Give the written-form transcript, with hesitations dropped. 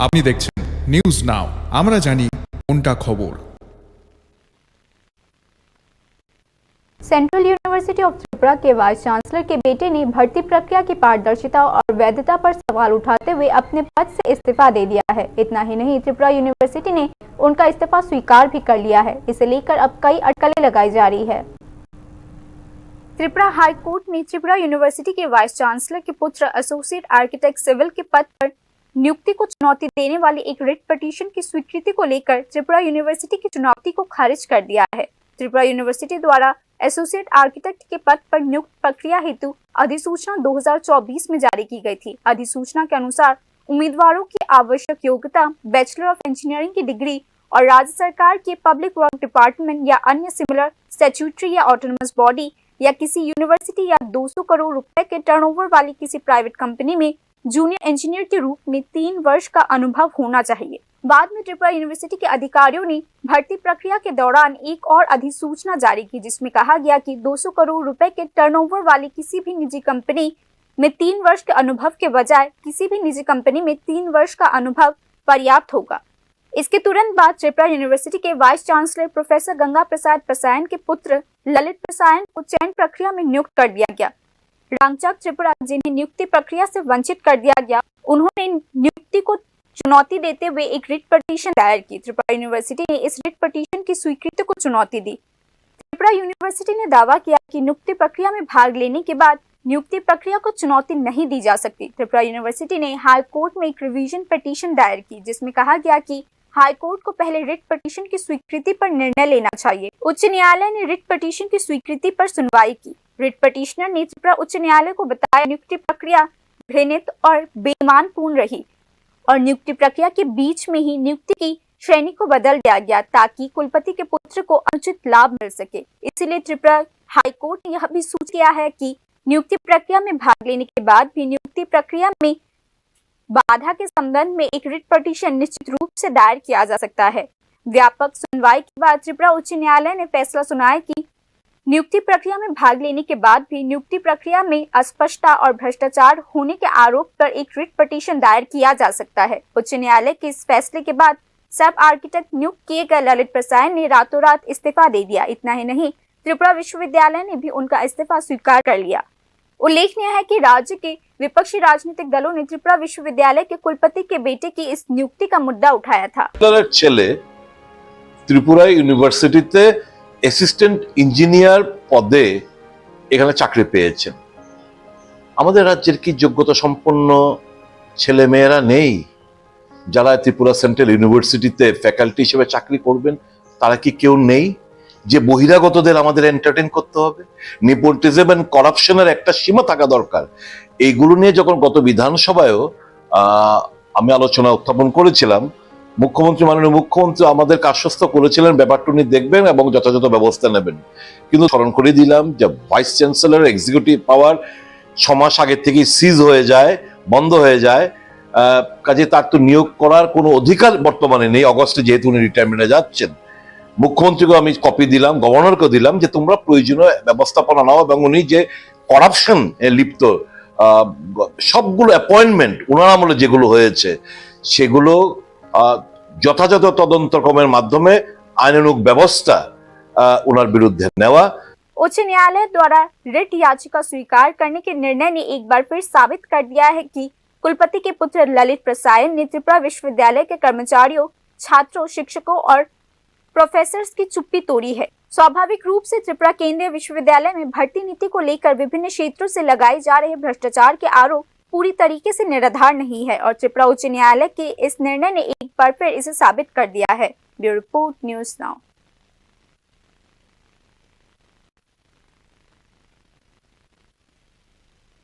আপনি দেখছেন news now, আমরা জানি কোনটা খবর। सेंट्रल यूनिवर्सिटी ऑफ त्रिपुरा के वाइस चांसलर के बेटे ने भर्ती प्रक्रिया की पारदर्शिता और वैधता पर सवाल उठाते हुए अपने पद से इस्तीफा दे दिया है। इतना ही नहीं, त्रिपुरा यूनिवर्सिटी ने उनका इस्तीफा स्वीकार भी कर लिया है। इसे लेकर अब कई अटकलें लगाई जा रही है। त्रिपुरा हाई कोर्ट ने त्रिपुरा यूनिवर्सिटी के वाइस चांसलर के पुत्र एसोसिएट आर्किटेक्ट सिविल के पद पर नियुक्ति को चुनौती देने वाली एक रिट पिटीशन की स्वीकृति को लेकर त्रिपुरा यूनिवर्सिटी की चुनौती को खारिज कर दिया है। त्रिपुरा यूनिवर्सिटी द्वारा एसोसिएट आर्किटेक्ट के पद पर नियुक्त प्रक्रिया हेतु अधिसूचना 2024 में जारी की गई थी। अधिसूचना के अनुसार उम्मीदवारों की आवश्यक योग्यता बैचलर ऑफ इंजीनियरिंग की डिग्री और राज्य सरकार के पब्लिक वर्क डिपार्टमेंट या अन्य सिमिलर स्टैट्यूटरी या ऑटोनमस बॉडी या किसी यूनिवर्सिटी या 200 करोड़ रुपए के टर्नओवर वाली किसी प्राइवेट कंपनी में जूनियर इंजीनियर के रूप में 3 वर्ष का अनुभव होना चाहिए। बाद में त्रिपुरा यूनिवर्सिटी के अधिकारियों ने भर्ती प्रक्रिया के दौरान एक और अधिसूचना जारी की, जिसमें कहा गया कि 200 करोड़ रुपए के टर्नओवर वाली किसी भी निजी कंपनी में 3 वर्ष के अनुभव के बजाय किसी भी निजी कंपनी में 3 वर्ष का अनुभव पर्याप्त होगा। इसके तुरंत बाद त्रिपुरा यूनिवर्सिटी के vice chancellor professor Ganga Prasad प्रसायन के पुत्र ललित प्रसायन को चयन प्रक्रिया में नियुक्त कर दिया गया। रांगचाक त्रिपुरा, जिन्हें नियुक्ति प्रक्रिया से वंचित कर दिया गया, उन्होंने नियुक्ति को चुनौती देते हुए एक रिट पिटीशन दायर की। त्रिपुरा यूनिवर्सिटी ने इस रिट पिटीशन की स्वीकृति को चुनौती दी। त्रिपुरा यूनिवर्सिटी ने दावा किया कि नियुक्ति प्रक्रिया में भाग लेने के बाद नियुक्ति प्रक्रिया को चुनौती नहीं दी जा सकती। त्रिपुरा यूनिवर्सिटी ने हाई कोर्ट में एक रिवीजन पिटीशन दायर की, जिसमें कहा गया कि हाई कोर्ट को पहले रिट पिटीशन की स्वीकृति पर निर्णय लेना चाहिए। उच्च न्यायालय ने रिट पिटीशन की स्वीकृति पर सुनवाई की। रिट पिटीशनर ने त्रिपुरा उच्च न्यायालय को बताया नियुक्ति प्रक्रिया घृणित और बेईमानपूर्ण रही और नियुक्ति प्रक्रिया के बीच में ही नियुक्ति की श्रेणी को बदल दिया गया ताकि कुलपति के पुत्र को अनुचित लाभ मिल सके। इसीलिए त्रिपुरा हाई कोर्ट ने यह भी सूचित किया है कि नियुक्ति प्रक्रिया में भाग लेने के बाद भी नियुक्ति प्रक्रिया में बाधा के संबंध में एक रिट पिटीशन निश्चित रूप से दायर किया जा सकता है। व्यापक सुनवाई के बाद त्रिपुरा उच्च न्यायालय ने फैसला सुनाया कि नियुक्ति प्रक्रिया में भाग लेने के बाद भी नियुक्ति प्रक्रिया में अस्पष्टता और भ्रष्टाचार होने के आरोप पर एक रिट पिटीशन दायर किया जा सकता है। उच्च न्यायालय के इस फैसले के बाद सब आर्किटेक्ट नियुक्त किए गए ललित प्रसायन ने रातों रात इस्तीफा दे दिया। इतना ही नहीं, त्रिपुरा विश्वविद्यालय ने भी उनका इस्तीफा स्वीकार कर लिया। उल्लेखनीय है कि राज्य के विपक्षी राजनीतिक दलों ने त्रिपुरा विश्वविद्यालय के कुलपति के बेटे की इस नियुक्ति का मुद्दा उठाया था। त्रिपुरा यूनिवर्सिटीते অ্যাসিস্ট্যান্ট ইঞ্জিনিয়ার পদে এখানে চাকরি পেয়েছেন। আমাদের রাজ্যের কি যোগ্যতা সম্পন্ন ছেলে মেয়েরা নেই যারা ত্রিপুরা সেন্ট্রাল ইউনিভার্সিটিতে ফ্যাকাল্টি হিসেবে চাকরি করবেন? তারা কি কেউ নেই যে বহিরাগতদের আমাদের এন্টারটেইন করতে হবে? নেপোটিজম এন্ড করাপশনের একটা সীমা থাকা দরকার। এইগুলো নিয়ে যখন গত বিধানসভায়ও আমি আলোচনা উত্থাপন করেছিলাম, মাননীয় মুখ্যমন্ত্রী আমাদের আশ্বস্ত করেছিলেন ব্যাপারটি দেখবেন এবং যথাযথ ব্যবস্থা নেবেন। কিন্তু স্মরণ করে দিলাম যে ভাইস চ্যান্সেলর এক্সিকিউটিভ পাওয়ার 6 মাস আগে থেকে সিজ হয়ে যায়, বন্ধ হয়ে যায়। কাজে তার তো নিয়োগ করার কোনো অধিকার বর্তমানে নেই। অগস্টে যেহেতু উনি রিটায়ারমেন্টে যাচ্ছেন, মুখ্যমন্ত্রীকে আমি কপি দিলাম, গভর্নরকে দিলাম যে তোমরা প্রয়োজনীয় ব্যবস্থাপনা নাও এবং উনি যে করাপশন লিপ্ত সবগুলো অ্যাপয়েন্টমেন্ট ওনার আমলে যেগুলো হয়েছে সেগুলো যথাযথ তদন্তক্রমের মাধ্যমে আইনানুগ ব্যবস্থা उनके विरुद्ध नेवा। उच्च न्यायालय द्वारा रिट याचिका स्वीकार करने के निर्णय ने एक बार फिर साबित कर दिया है कि कुलपति के पुत्र ललित प्रसायन ने त्रिपुरा विश्वविद्यालय के कर्मचारियों, छात्रों, शिक्षकों और प्रोफेसर्स की चुप्पी तोड़ी है। स्वाभाविक रूप से त्रिपुरा केंद्रीय विश्वविद्यालय में भर्ती नीति को लेकर विभिन्न क्षेत्रों से लगाए जा रहे भ्रष्टाचार के आरोप पूरी तरीके से निराधार नहीं है और त्रिपुरा उच्च न्यायालय के इस निर्णय ने एक बार फिर इसे साबित कर दिया है। Bureau report, news now.